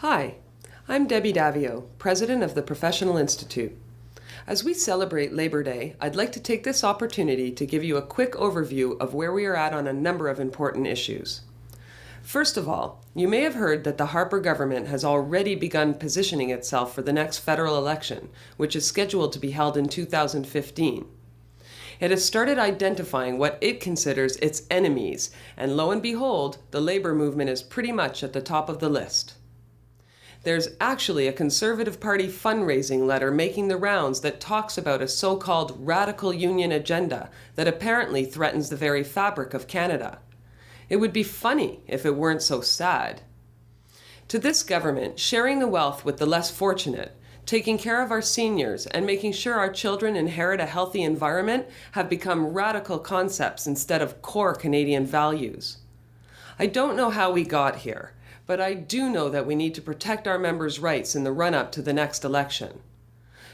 Hi, I'm Debi Daviau, President of the Professional Institute. As we celebrate Labor Day, I'd like to take this opportunity to give you a quick overview of where we are at on a number of important issues. First of all, you may have heard that the Harper government has already begun positioning itself for the next federal election, which is scheduled to be held in 2015. It has started identifying what it considers its enemies, and lo and behold, the labor movement is pretty much at the top of the list. There's actually a Conservative Party fundraising letter making the rounds that talks about a so-called radical union agenda that apparently threatens the very fabric of Canada. It would be funny if it weren't so sad. To this government, sharing the wealth with the less fortunate, taking care of our seniors, and making sure our children inherit a healthy environment have become radical concepts instead of core Canadian values. I don't know how we got here, but I do know that we need to protect our members' rights in the run-up to the next election.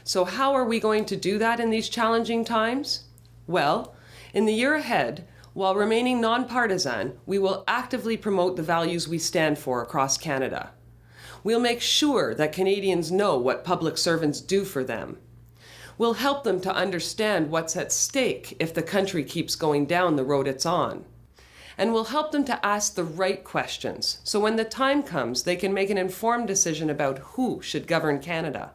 So how are we going to do that in these challenging times? Well, in the year ahead, while remaining nonpartisan, we will actively promote the values we stand for across Canada. We'll make sure that Canadians know what public servants do for them. We'll help them to understand what's at stake if the country keeps going down the road it's on. And we'll help them to ask the right questions, so when the time comes, they can make an informed decision about who should govern Canada.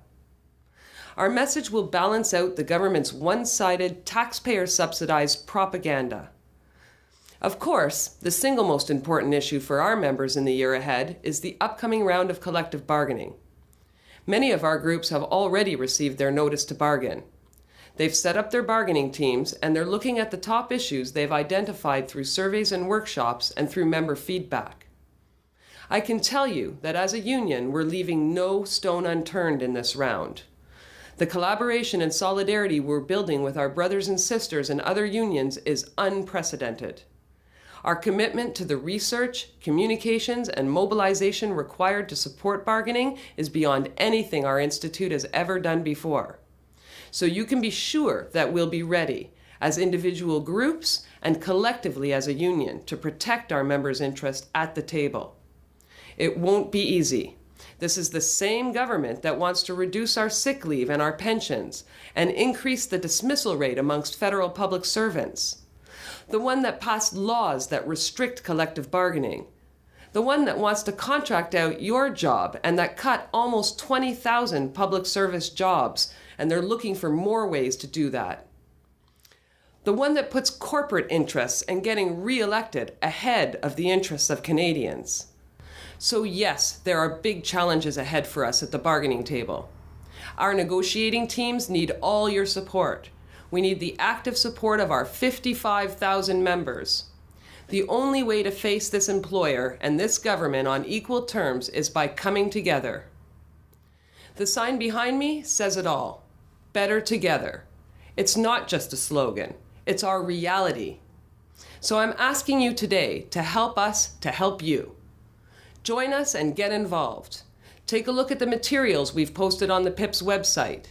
Our message will balance out the government's one-sided, taxpayer-subsidized propaganda. Of course, the single most important issue for our members in the year ahead is the upcoming round of collective bargaining. Many of our groups have already received their notice to bargain. They've set up their bargaining teams, and they're looking at the top issues they've identified through surveys and workshops and through member feedback. I can tell you that as a union, we're leaving no stone unturned in this round. The collaboration and solidarity we're building with our brothers and sisters and other unions is unprecedented. Our commitment to the research, communications, and mobilization required to support bargaining is beyond anything our institute has ever done before. So you can be sure that we'll be ready, as individual groups and collectively as a union, to protect our members' interests at the table. It won't be easy. This is the same government that wants to reduce our sick leave and our pensions and increase the dismissal rate amongst federal public servants. The one that passed laws that restrict collective bargaining. The one that wants to contract out your job and that cut almost 20,000 public service jobs, and they're looking for more ways to do that. The one that puts corporate interests and getting re-elected ahead of the interests of Canadians. So yes, there are big challenges ahead for us at the bargaining table. Our negotiating teams need all your support. We need the active support of our 55,000 members. The only way to face this employer and this government on equal terms is by coming together. The sign behind me says it all. Better together. It's not just a slogan, it's our reality. So I'm asking you today to help us to help you. Join us and get involved. Take a look at the materials we've posted on the PIPS website.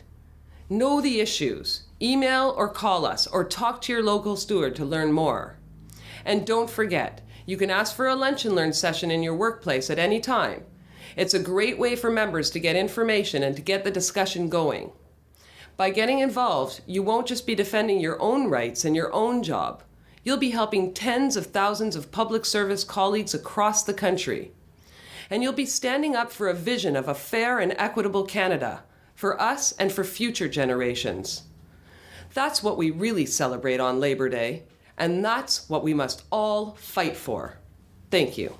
Know the issues. Email or call us or talk to your local steward to learn more. And don't forget, you can ask for a lunch and learn session in your workplace at any time. It's a great way for members to get information and to get the discussion going. By getting involved, you won't just be defending your own rights and your own job. You'll be helping tens of thousands of public service colleagues across the country. And you'll be standing up for a vision of a fair and equitable Canada, for us and for future generations. That's what we really celebrate on Labor Day, and that's what we must all fight for. Thank you.